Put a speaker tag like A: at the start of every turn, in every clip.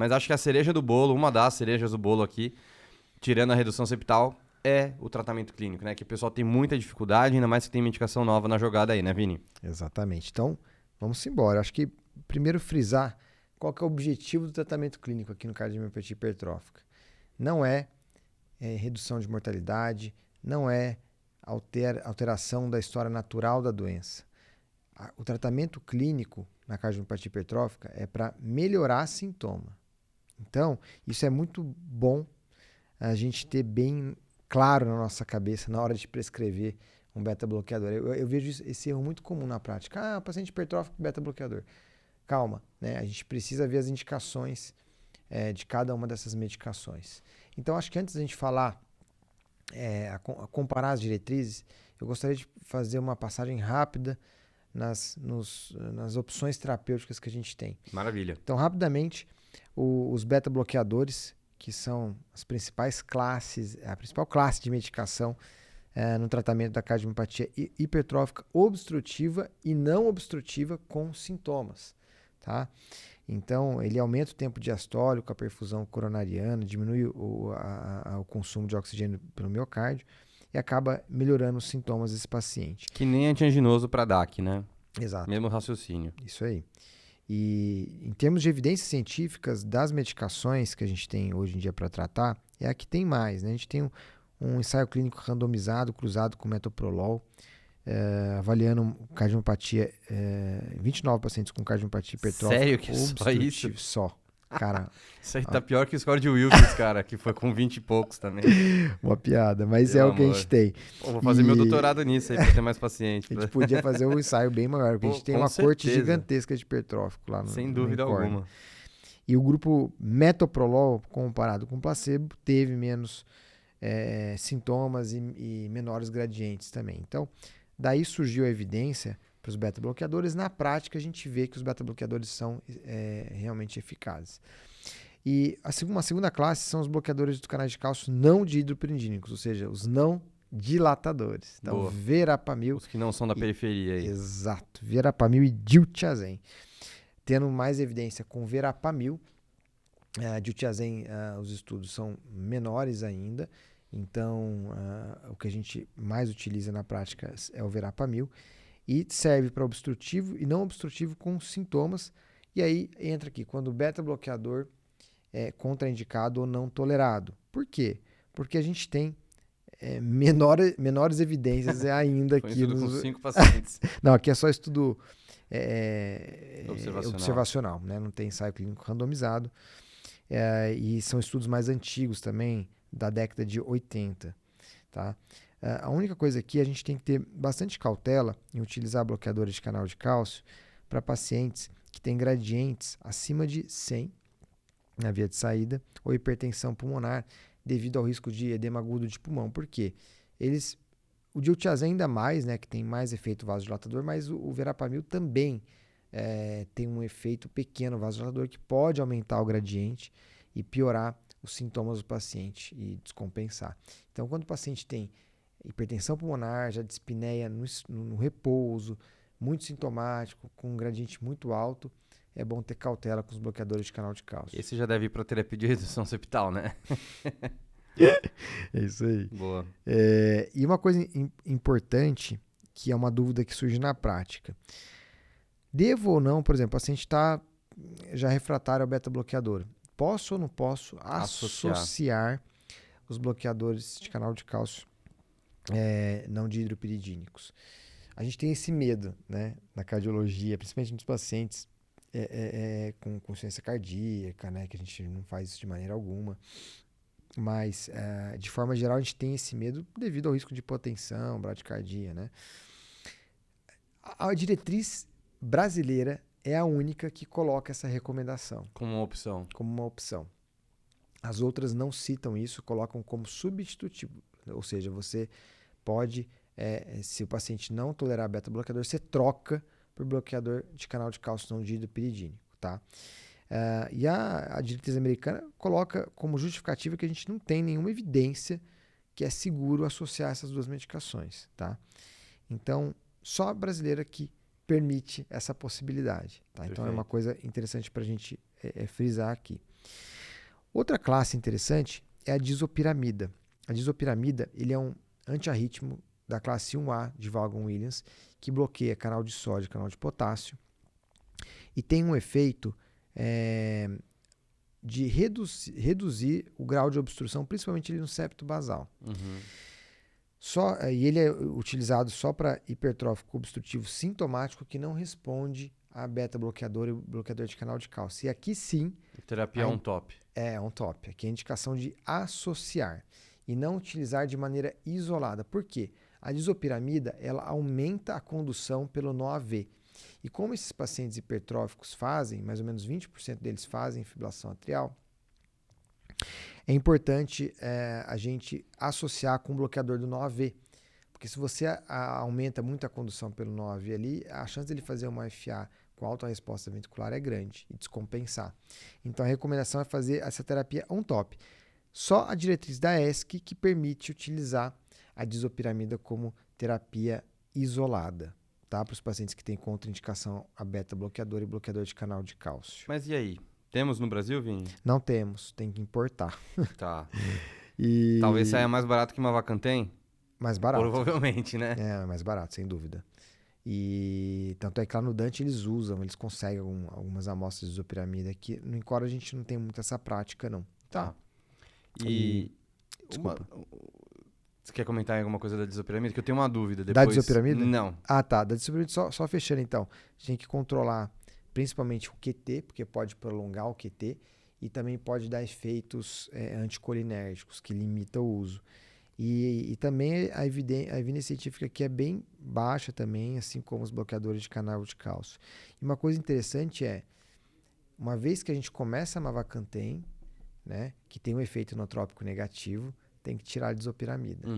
A: Mas acho que a cereja do bolo, uma das cerejas do bolo aqui, tirando a redução septal, é o tratamento clínico, né? Que o pessoal tem muita dificuldade, ainda mais que tem medicação nova na jogada aí, né, Vini?
B: Exatamente. Então, vamos embora. Acho que primeiro frisar qual que é o objetivo do tratamento clínico aqui no cardiomiopatia hipertrófica. Não é redução de mortalidade, não é alteração da história natural da doença. O tratamento clínico na cardiomiopatia hipertrófica é para melhorar sintoma. Então, isso é muito bom a gente ter bem claro na nossa cabeça na hora de prescrever um beta-bloqueador. Eu vejo esse erro muito comum na prática. Ah, paciente hipertrófico, beta-bloqueador. Calma, né? A gente precisa ver as indicações de cada uma dessas medicações. Então, acho que antes da gente falar, comparar as diretrizes, eu gostaria de fazer uma passagem rápida nas opções terapêuticas que a gente tem.
A: Maravilha.
B: Então, rapidamente, os beta-bloqueadores, que são as principais classes, a principal classe de medicação no tratamento da cardiomiopatia hipertrófica obstrutiva e não obstrutiva com sintomas, tá? Então, ele aumenta o tempo diastólico, a perfusão coronariana, diminui o consumo de oxigênio pelo miocárdio e acaba melhorando os sintomas desse paciente.
A: Que nem antianginoso para DAC, né?
B: Exato.
A: Mesmo raciocínio.
B: Isso aí. E em termos de evidências científicas das medicações que a gente tem hoje em dia para tratar, é a que tem mais, né? A gente tem um ensaio clínico randomizado, cruzado com metoprolol, avaliando cardiopatia, 29 pacientes com cardiopatia hipertrófica.
A: Sério que só isso?
B: Só. Cara,
A: isso aí tá pior que o score de Wilkins, cara, que foi com 20 e poucos também.
B: Uma piada, mas
A: Pelo
B: é o que a gente tem.
A: Pô, vou fazer meu doutorado nisso aí pra ter mais paciente.
B: A gente podia fazer um ensaio bem maior, porque a gente tem uma corte gigantesca de hipertrófico lá no
A: Sem dúvida alguma.
B: E o grupo metoprolol, comparado com placebo, teve menos sintomas e menores gradientes também. Então, daí surgiu a evidência para os beta-bloqueadores. Na prática, a gente vê que os beta-bloqueadores são realmente eficazes. E uma segunda classe são os bloqueadores dos canais de cálcio não dihidropirindínicos, ou seja, os não dilatadores. Então,
A: Boa.
B: Verapamil.
A: Os que não são da periferia aí.
B: Exato. Verapamil e diltiazem. Tendo mais evidência com verapamil, diltiazem, os estudos são menores ainda. Então, o que a gente mais utiliza na prática é o verapamil. E serve para obstrutivo e não obstrutivo com sintomas. E aí entra aqui, quando o beta-bloqueador é contraindicado ou não tolerado. Por quê? Porque a gente tem menores evidências ainda aqui.
A: Foi estudo com 5 pacientes.
B: Não, aqui é só estudo
A: observacional,
B: né? Não tem ensaio clínico randomizado. E são estudos mais antigos também, da década de 80. Tá? A única coisa aqui, a gente tem que ter bastante cautela em utilizar bloqueadores de canal de cálcio para pacientes que têm gradientes acima de 100 na via de saída ou hipertensão pulmonar devido ao risco de edema agudo de pulmão. Por quê? O diltiazem ainda mais, né, que tem mais efeito vasodilatador, mas o verapamil também tem um efeito pequeno vasodilatador que pode aumentar o gradiente e piorar os sintomas do paciente e descompensar. Então, quando o paciente tem hipertensão pulmonar, já dispneia no repouso, muito sintomático, com um gradiente muito alto, é bom ter cautela com os bloqueadores de canal de cálcio.
A: Esse já deve ir para terapia de redução septal, né?
B: É isso aí.
A: Boa.
B: E uma coisa importante, que é uma dúvida que surge na prática. Devo ou não, por exemplo, o paciente está já refratário ao beta-bloqueador. Posso ou não posso associar os bloqueadores de canal de cálcio não dihidropiridínicos? A gente tem esse medo, né, na cardiologia, principalmente nos pacientes com consciência cardíaca, né, que a gente não faz isso de maneira alguma. Mas, de forma geral, a gente tem esse medo devido ao risco de hipotensão, bradicardia, né? A diretriz brasileira é a única que coloca essa recomendação.
A: Como uma opção.
B: As outras não citam isso, colocam como substitutivo. Ou seja, você pode, se o paciente não tolerar beta-bloqueador, você troca por bloqueador de canal de cálcio não dihidropiridínico, tá? E a diretriz americana coloca como justificativa que a gente não tem nenhuma evidência que é seguro associar essas duas medicações, tá? Então, só a brasileira que permite essa possibilidade, tá? Então, é uma coisa interessante para a gente frisar aqui. Outra classe interessante é a disopiramida. A disopiramida ele é um antiarrítmico da classe 1A de Vaughan-Williams, que bloqueia canal de sódio e canal de potássio, e tem um efeito de reduzir o grau de obstrução, principalmente ali no septo basal. E ele é utilizado só para hipertrófico obstrutivo sintomático que não responde a beta-bloqueador e bloqueador de canal de cálcio. E aqui sim...
A: Terapia on-top.
B: É, on-top. Aqui é a indicação de associar e não utilizar de maneira isolada. Por quê? A disopiramida, ela aumenta a condução pelo nó AV. E como esses pacientes hipertróficos fazem, mais ou menos 20% deles fazem fibrilação atrial, é importante a gente associar com o bloqueador do nó AV. Porque se você aumenta muito a condução pelo nó AV ali, a chance dele fazer uma FA com alta resposta ventricular é grande e descompensar. Então a recomendação é fazer essa terapia on-top. Só a diretriz da ESC que permite utilizar a disopiramida como terapia isolada, tá? Para os pacientes que têm contraindicação a beta-bloqueador e bloqueador de canal de cálcio.
A: Mas e aí? Temos no Brasil, Vini?
B: Não temos, tem que importar.
A: Tá.
B: E...
A: Talvez saia mais barato que uma Vacantem?
B: Mais barato.
A: Provavelmente, né?
B: É, mais barato, sem dúvida. E tanto é que lá no Dante eles conseguem algumas amostras de disopiramida que no Incora a gente não tem muito essa prática, não. Tá.
A: Desculpa. Você quer comentar alguma coisa da disopiramida? Que eu tenho uma dúvida depois.
B: Da disopiramida?
A: Não.
B: Ah, tá. Da disopiramida, só fechando então. A gente tem que controlar principalmente o QT, porque pode prolongar o QT e também pode dar efeitos anticolinérgicos, que limitam o uso. E também a evidência científica aqui é bem baixa também, assim como os bloqueadores de canal de cálcio. E uma coisa interessante uma vez que a gente começa a Mavacantem, né, que tem um efeito inotrópico negativo, tem que tirar a disopiramida.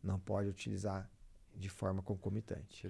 B: Não pode utilizar de forma concomitante.